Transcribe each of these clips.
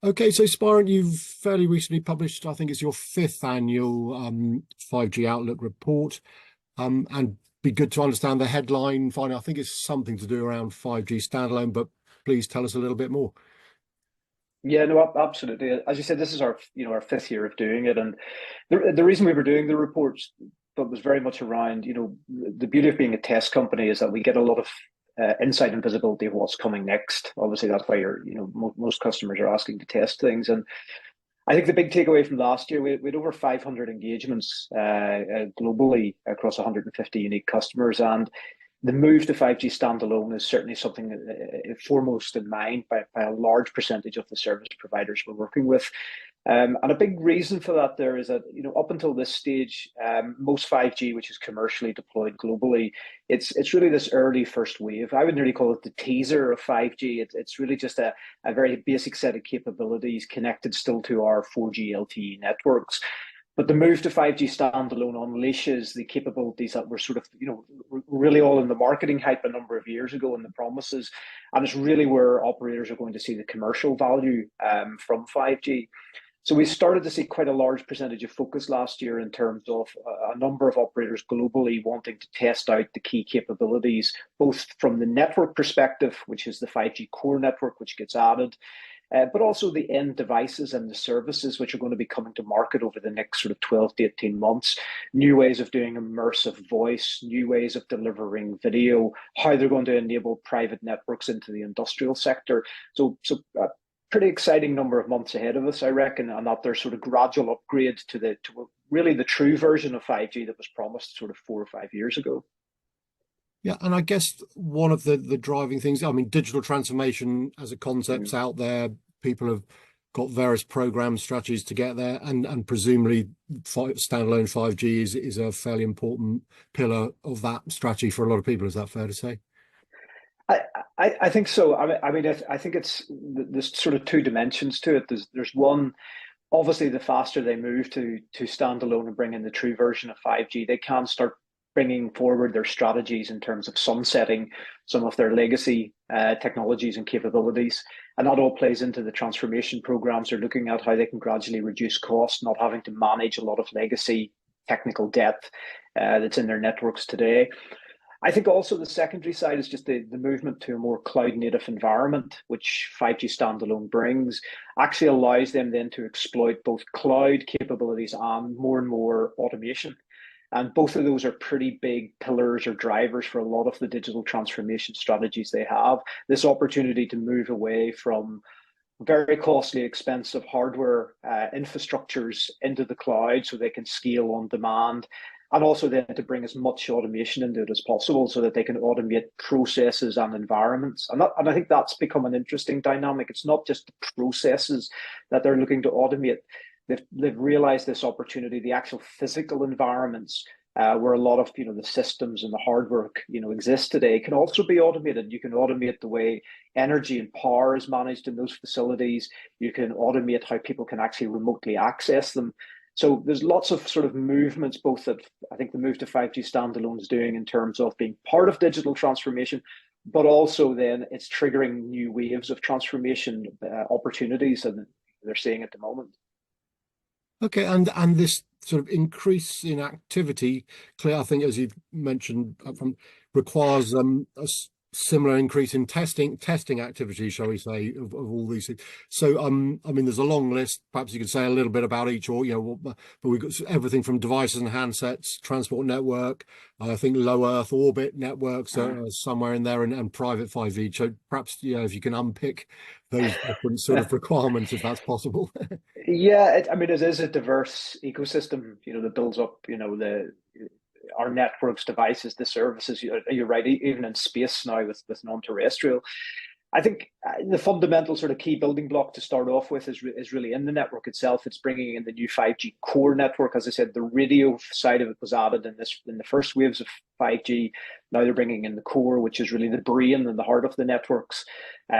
Okay, so Spirent, you've fairly recently published, I think it's your fifth annual 5G Outlook report, and be good to understand the headline. Fine, I think it's something to do around 5G standalone, but please tell us a little bit more. Yeah, no, absolutely. As you said, this is our fifth year of doing it, and the reason we were doing the reports, but was very much around, the beauty of being a test company is that we get a lot of insight and visibility of what's coming next. Obviously, that's why most customers are asking to test things, and I think the big takeaway from last year, we had over 500 engagements globally across 150 unique customers, and the move to 5G standalone is certainly something foremost in mind by a large percentage of the service providers we're working with. And a big reason for that there is that, up until this stage, most 5G, which is commercially deployed globally, it's really this early first wave. I would nearly call it the teaser of 5G. It's really just a very basic set of capabilities connected still to our 4G LTE networks. But the move to 5G standalone unleashes the capabilities that were sort of, really all in the marketing hype a number of years ago and the promises. And it's really where operators are going to see the commercial value from 5G. So we started to see quite a large percentage of focus last year in terms of a number of operators globally wanting to test out the key capabilities, both from the network perspective, which is the 5G core network, which gets added, but also the end devices and the services which are going to be coming to market over the next sort of 12 to 18 months. New ways of doing immersive voice, new ways of delivering video, how they're going to enable private networks into the industrial sector. So pretty exciting number of months ahead of us, I reckon, and that there's sort of gradual upgrade to really the true version of 5G that was promised sort of 4 or 5 years ago. Yeah, and I guess one of the driving things, I mean, digital transformation as a concept's Mm. out there. People have got various program strategies to get there, and presumably standalone 5G is a fairly important pillar of that strategy for a lot of people. Is that fair to say? I, I think so. I think there's sort of two dimensions to it. There's one, obviously, the faster they move to standalone and bring in the true version of 5G, they can start bringing forward their strategies in terms of sunsetting some of their legacy technologies and capabilities. And that all plays into the transformation programs. They're looking at how they can gradually reduce costs, not having to manage a lot of legacy technical debt that's in their networks today. I think also the secondary side is just the movement to a more cloud native environment, which 5G standalone brings, actually allows them then to exploit both cloud capabilities and more automation. And both of those are pretty big pillars or drivers for a lot of the digital transformation strategies they have. This opportunity to move away from very costly, expensive hardware infrastructures into the cloud so they can scale on demand, and also then to bring as much automation into it as possible so that they can automate processes and environments. And I think that's become an interesting dynamic. It's not just the processes that they're looking to automate. They've realized this opportunity, the actual physical environments where a lot of the systems and the hard work exist today can also be automated. You can automate the way energy and power is managed in those facilities. You can automate how people can actually remotely access them. So there's lots of sort of movements, both that I think the move to 5G standalone is doing in terms of being part of digital transformation, but also then it's triggering new waves of transformation opportunities, and they're seeing at the moment. Okay, and this sort of increase in activity, clear, I think, as you mentioned up front, requires similar increase in testing activity, shall we say, of all these things. So, I mean, there's a long list. Perhaps you could say a little bit about each, or but we've got everything from devices and handsets, transport network. I think low Earth orbit networks are somewhere in there, and private 5G. So perhaps if you can unpick those different sort of requirements, if that's possible. Yeah, I mean, it is a diverse ecosystem, that builds up, the our networks, devices, the services. You're right, even in space now with non-terrestrial. I think the fundamental sort of key building block to start off with is really in the network itself. It's bringing in the new 5G core network. As I said, the radio side of it was added in the first waves of 5G. Now they're bringing in the core, which is really the brain and the heart of the networks.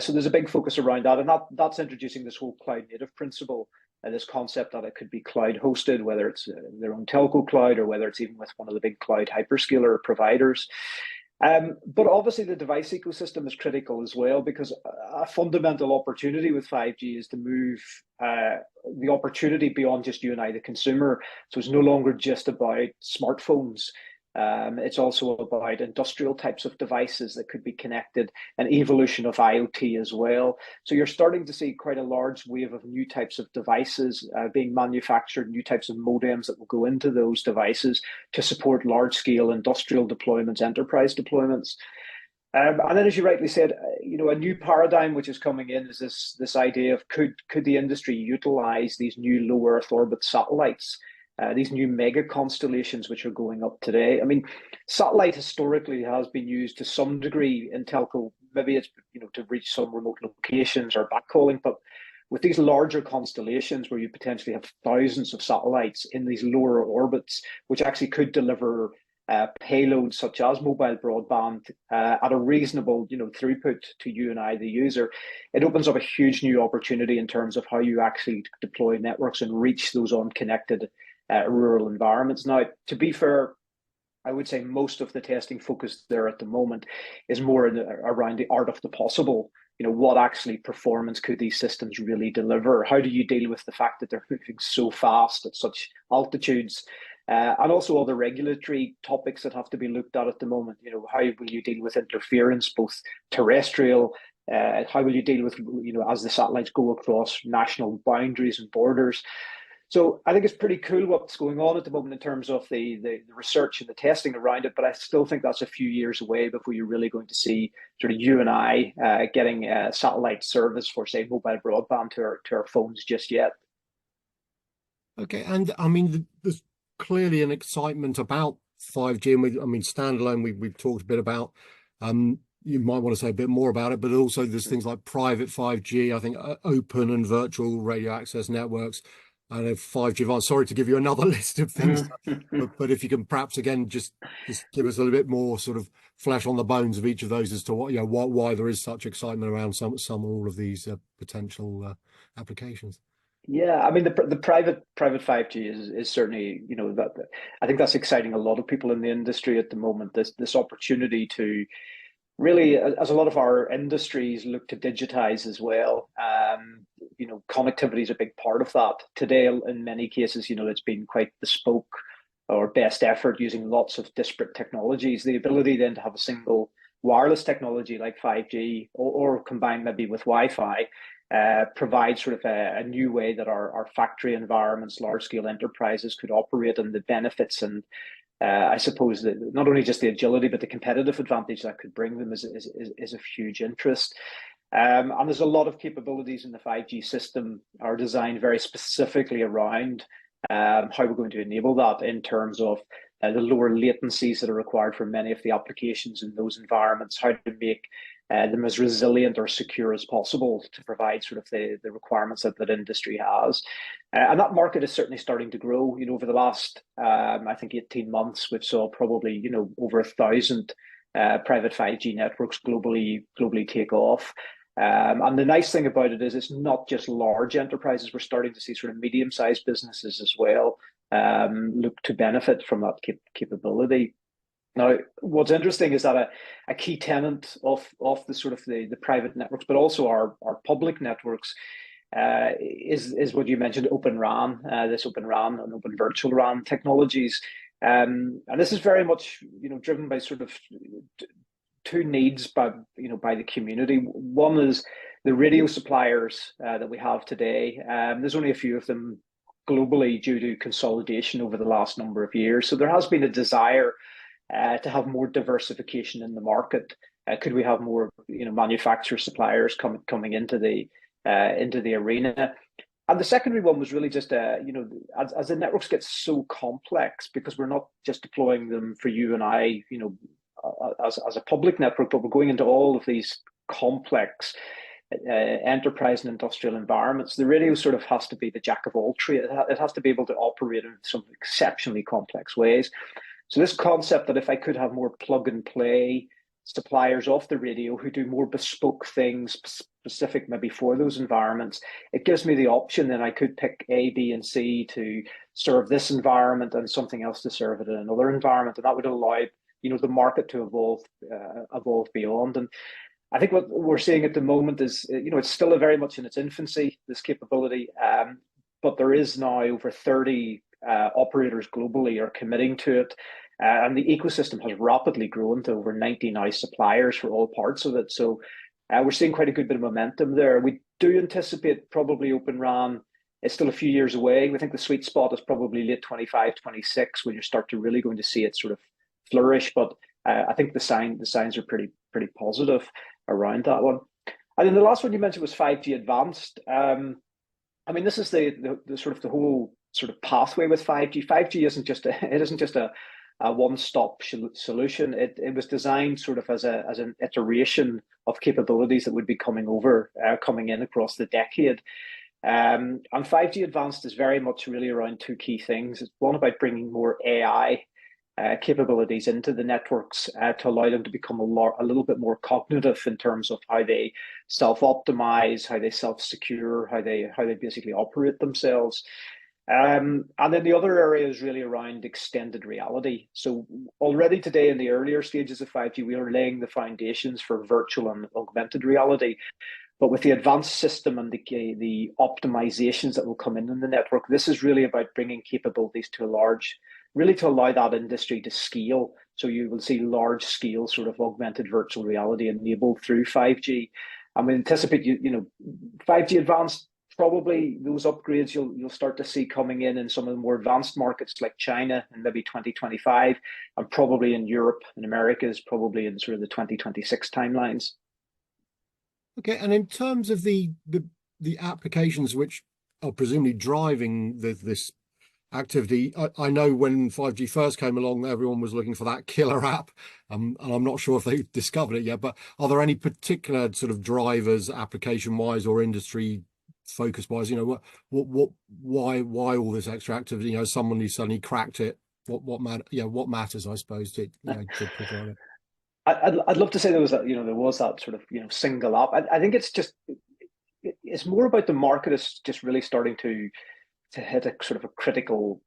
So there's a big focus around that, and that's introducing this whole cloud native principle. This concept that it could be cloud hosted, whether it's their own telco cloud or whether it's even with one of the big cloud hyperscaler providers. But obviously, the device ecosystem is critical as well, because a fundamental opportunity with 5G is to move the opportunity beyond just you and I, the consumer. So it's no longer just about smartphones. It's also about industrial types of devices that could be connected, and evolution of IoT as well. So you're starting to see quite a large wave of new types of devices being manufactured, new types of modems that will go into those devices to support large scale industrial deployments, enterprise deployments. And then, as you rightly said, a new paradigm which is coming in is this idea of could the industry utilize these new low Earth orbit satellites, these new mega constellations which are going up today. I mean, satellite historically has been used to some degree in telco. Maybe it's to reach some remote locations or backhauling, but with these larger constellations where you potentially have thousands of satellites in these lower orbits, which actually could deliver payloads such as mobile broadband at a reasonable throughput to you and I, the user, it opens up a huge new opportunity in terms of how you actually deploy networks and reach those unconnected rural environments. Now, to be fair, I would say most of the testing focus there at the moment is more around the art of the possible. What actually performance could these systems really deliver? How do you deal with the fact that they're moving so fast at such altitudes? And also all the regulatory topics that have to be looked at the moment. How will you deal with interference, both terrestrial? How will you deal with, as the satellites go across national boundaries and borders? So I think it's pretty cool what's going on at the moment in terms of the research and the testing around it, but I still think that's a few years away before you're really going to see sort of you and I getting satellite service for, say, mobile broadband to our phones just yet. Okay, and I mean, there's clearly an excitement about 5G, and I mean, standalone. We've talked a bit about. You might want to say a bit more about it, but also there's things like private 5G. I think open and virtual radio access networks. I know 5G advanced. Sorry to give you another list of things, but if you can perhaps again just give us a little bit more sort of flesh on the bones of each of those as to what why there is such excitement around some or all of these potential applications. Yeah, I mean the private 5G is certainly that I think that's exciting a lot of people in the industry at the moment. This opportunity to really, as a lot of our industries look to digitize as well, connectivity is a big part of that. Today, in many cases, it's been quite bespoke or best effort using lots of disparate technologies. The ability then to have a single wireless technology like 5G or combined maybe with Wi-Fi provides sort of a new way that our factory environments, large scale enterprises could operate, and the benefits and I suppose that not only just the agility, but the competitive advantage that could bring them is of huge interest. And there's a lot of capabilities in the 5G system are designed very specifically around how we're going to enable that in terms of the lower latencies that are required for many of the applications in those environments, how to make them as resilient or secure as possible to provide sort of the requirements that industry has. And that market is certainly starting to grow. Over the last, I think, 18 months, we've saw probably, over 1,000 private 5G networks globally take off. And the nice thing about it is it's not just large enterprises. We're starting to see sort of medium-sized businesses as well look to benefit from that capability. Now, what's interesting is that a key tenet of the sort of the private networks, but also our public networks, is what you mentioned, Open RAN, this Open RAN and Open Virtual RAN technologies. And this is very much driven by sort of two needs by the community. One is the radio suppliers that we have today. There's only a few of them globally due to consolidation over the last number of years. So there has been a desire to have more diversification in the market. Could we have more manufacturer suppliers coming into the arena? And the secondary one was really just as the networks get so complex, because we're not just deploying them for you and I, as a public network, but we're going into all of these complex enterprise and industrial environments. The radio sort of has to be the jack of all trades. It has to be able to operate in some exceptionally complex ways. So this concept that if I could have more plug and play suppliers off the radio who do more bespoke things specific maybe for those environments, it gives me the option. Then I could pick A, B, and C to serve this environment and something else to serve it in another environment. And that would allow the market to evolve beyond. And I think what we're seeing at the moment is, it's still very much in its infancy, this capability, but there is now over 30 operators globally are committing to it. And the ecosystem has rapidly grown to over 90 now suppliers for all parts of it. So we're seeing quite a good bit of momentum there. We do anticipate probably Open RAN. It's still a few years away. We think the sweet spot is probably late 25, 26 when you start to really going to see it sort of flourish. But I think the signs are pretty positive around that one. And then the last one you mentioned was 5G Advanced. I mean, this is the sort of the whole sort of pathway with 5G. 5G isn't just a one-stop solution. It was designed sort of as an iteration of capabilities that would be coming in across the decade. And 5G Advanced is very much really around two key things. It's one about bringing more AI capabilities into the networks to allow them to become a little bit more cognitive in terms of how they self-optimize, how they self-secure, how they basically operate themselves. And then the other area is really around extended reality. So already today in the earlier stages of 5G, we are laying the foundations for virtual and augmented reality. But with the advanced system and the optimizations that will come in the network, this is really about bringing capabilities really to allow that industry to scale. So you will see large scale sort of augmented virtual reality enabled through 5G. And we anticipate 5G Advanced, probably those upgrades you'll start to see coming in some of the more advanced markets like China in maybe 2025, and probably in Europe and Americas probably in sort of the 2026 timelines. Okay, and in terms of the applications which are presumably driving this activity, I know when 5G first came along, everyone was looking for that killer app, and I'm not sure if they've discovered it yet. But are there any particular sort of drivers, application-wise or industry focus-wise? Why all this extra activity? Someone who suddenly cracked it. What matters, I suppose, to provide it. I'd love to say there was that sort of single app. I think it's more about the market is just really starting to hit a sort of a critical,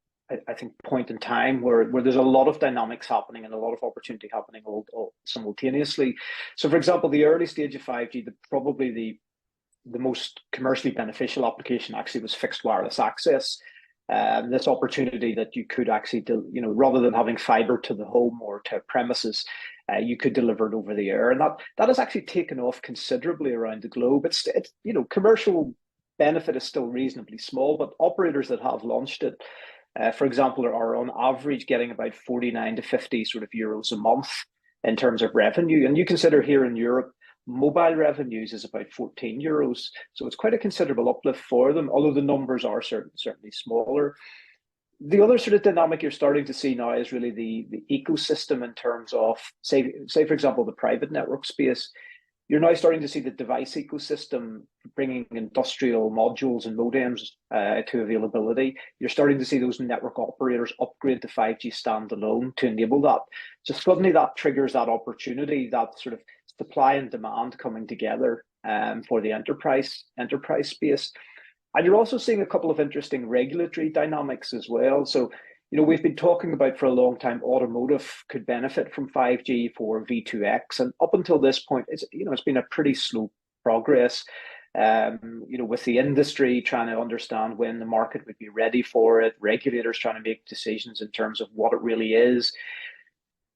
I think, point in time where there's a lot of dynamics happening and a lot of opportunity happening all simultaneously. So, for example, the early stage of 5G, probably the most commercially beneficial application actually was fixed wireless access. This opportunity that you could actually, rather than having fiber to the home or to premises, you could deliver it over the air, and that has actually taken off considerably around the globe. It's commercial benefit is still reasonably small, but operators that have launched it, for example, are on average getting about 49 to 50 sort of euros a month in terms of revenue. And you consider here in Europe, mobile revenues is about 14 euros. So it's quite a considerable uplift for them, although the numbers are certainly smaller. The other sort of dynamic you're starting to see now is really the ecosystem in terms of, say, for example, the private network space. You're now starting to see the device ecosystem bringing industrial modules and modems to availability. You're starting to see those network operators upgrade to 5G standalone to enable that. So suddenly that triggers that opportunity, that sort of supply and demand coming together for the enterprise space. And you're also seeing a couple of interesting regulatory dynamics as well. So, we've been talking about for a long time, automotive could benefit from 5G for V2X. And up until this point, it's been a pretty slow progress, with the industry trying to understand when the market would be ready for it, regulators trying to make decisions in terms of what it really is.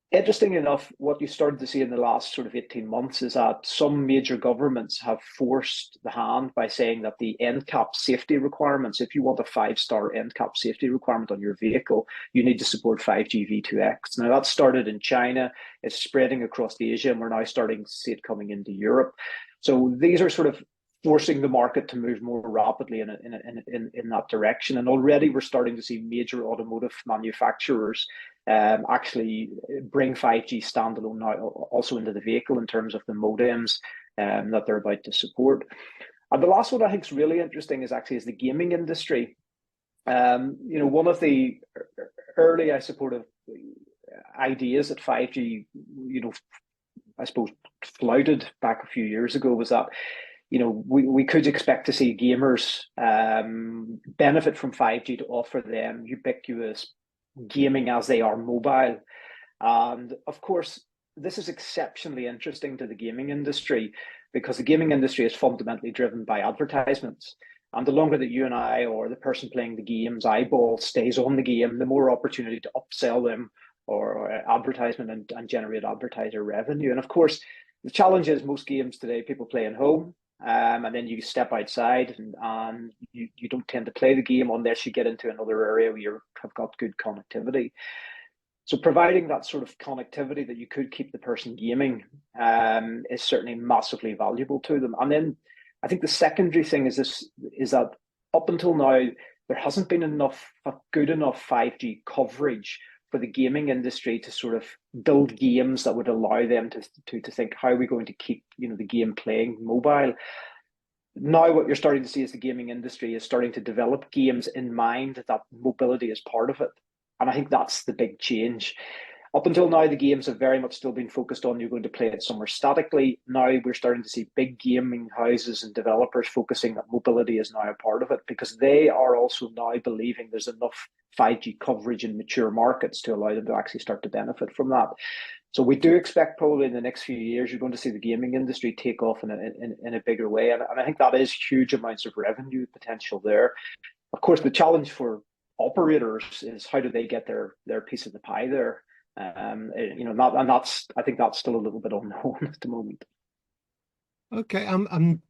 Interesting enough, what you started to see in the last sort of 18 months is that some major governments have forced the hand by saying that the NCAP safety requirements, if you want a 5-star NCAP safety requirement on your vehicle, you need to support 5G V2X. Now, that started in China, it's spreading across Asia, and we're now starting to see it coming into Europe. So these are sort of forcing the market to move more rapidly in that direction. And already we're starting to see major automotive manufacturers actually bring 5G standalone now also into the vehicle in terms of the modems that they're about to support. And the last one I think is really interesting is the gaming industry. One of the early, I suppose, ideas that 5G, I suppose, flouted back a few years ago was that we could expect to see gamers benefit from 5G to offer them ubiquitous gaming as they are mobile. And of course, this is exceptionally interesting to the gaming industry because the gaming industry is fundamentally driven by advertisements. And the longer that you and I or the person playing the game's eyeball stays on the game, the more opportunity to upsell them or advertisement and generate advertiser revenue. And of course, the challenge is most games today people play at home. And then you step outside and you don't tend to play the game unless you get into another area where you have got good connectivity. So providing that sort of connectivity that you could keep the person gaming is certainly massively valuable to them. And then I think the secondary thing is that up until now there hasn't been good enough 5G coverage for the gaming industry to sort of build games that would allow them to think, how are we going to keep the game playing mobile? Now what you're starting to see is the gaming industry is starting to develop games in mind that mobility is part of it. And I think that's the big change. Up until now, the games have very much still been focused on you're going to play it somewhere statically. Now we're starting to see big gaming houses and developers focusing that mobility is now a part of it because they are also now believing there's enough 5G coverage in mature markets to allow them to actually start to benefit from that. So we do expect probably in the next few years, you're going to see the gaming industry take off in a bigger way. And I think that is huge amounts of revenue potential there. Of course, the challenge for operators is how do they get their piece of the pie there? I think that's still a little bit unknown at the moment. Okay, I'm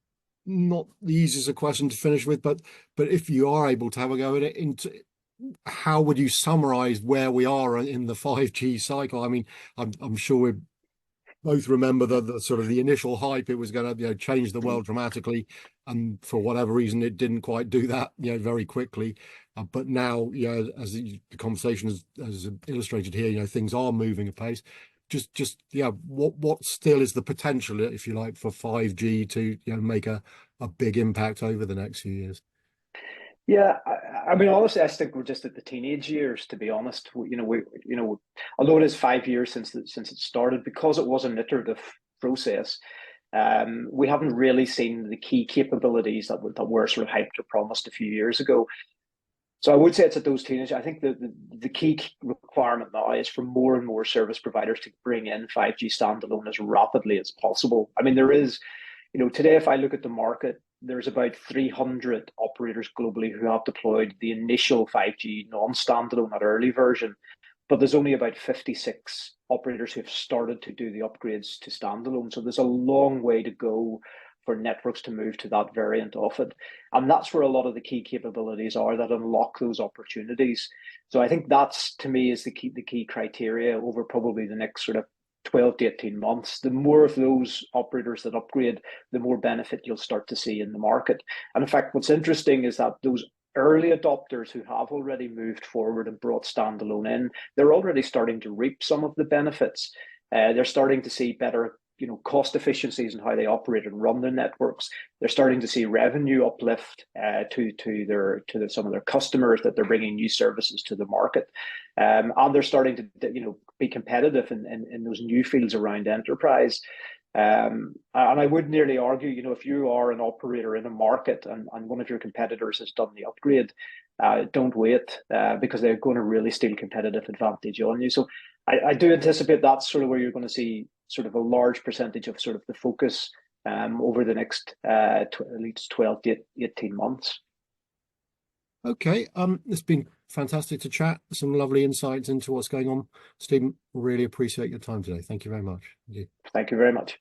not the easiest a question to finish with, but if you are able to have a go at it, into how would you summarize where we are in the 5G cycle? I mean, I'm sure we both remember the sort of the initial hype. It was going to change the world dramatically, and for whatever reason it didn't quite do that very quickly. But now as the conversation has illustrated here, things are moving apace. Just what still is the potential, if you like, for 5G to make a big impact over the next few years? Yeah, I mean, honestly, I think we're just at the teenage years, to be honest. Although it is 5 years since it started, because it was an iterative process, we haven't really seen the key capabilities that were sort of hyped or promised a few years ago. So I would say it's at those teenage. I think the key requirement now is for more and more service providers to bring in 5G standalone as rapidly as possible. I mean, there is, today if I look at the market, there's about 300 operators globally who have deployed the initial 5G non-standalone, that early version, but there's only about 56 operators who have started to do the upgrades to standalone. So there's a long way to go for networks to move to that variant of it. And that's where a lot of the key capabilities are that unlock those opportunities. So I think that's, to me, is the key criteria over probably the next sort of 12 to 18 months. The more of those operators that upgrade, the more benefit you'll start to see in the market. And in fact, what's interesting is that those early adopters who have already moved forward and brought standalone in, they're already starting to reap some of the benefits. They're starting to see better cost efficiencies in how they operate and run their networks. They're starting to see revenue uplift to some of their customers that they're bringing new services to the market, and they're starting to be competitive in those new fields around enterprise. And I would nearly argue, if you are an operator in a market and one of your competitors has done the upgrade, don't wait because they're going to really steal competitive advantage on you. So I do anticipate that's sort of where you're going to see sort of a large percentage of sort of the focus over the next at least 12 to 18 months. Okay, it's been fantastic to chat. Some lovely insights into what's going on. Stephen, really appreciate your time today. Thank you very much. Thank you very much.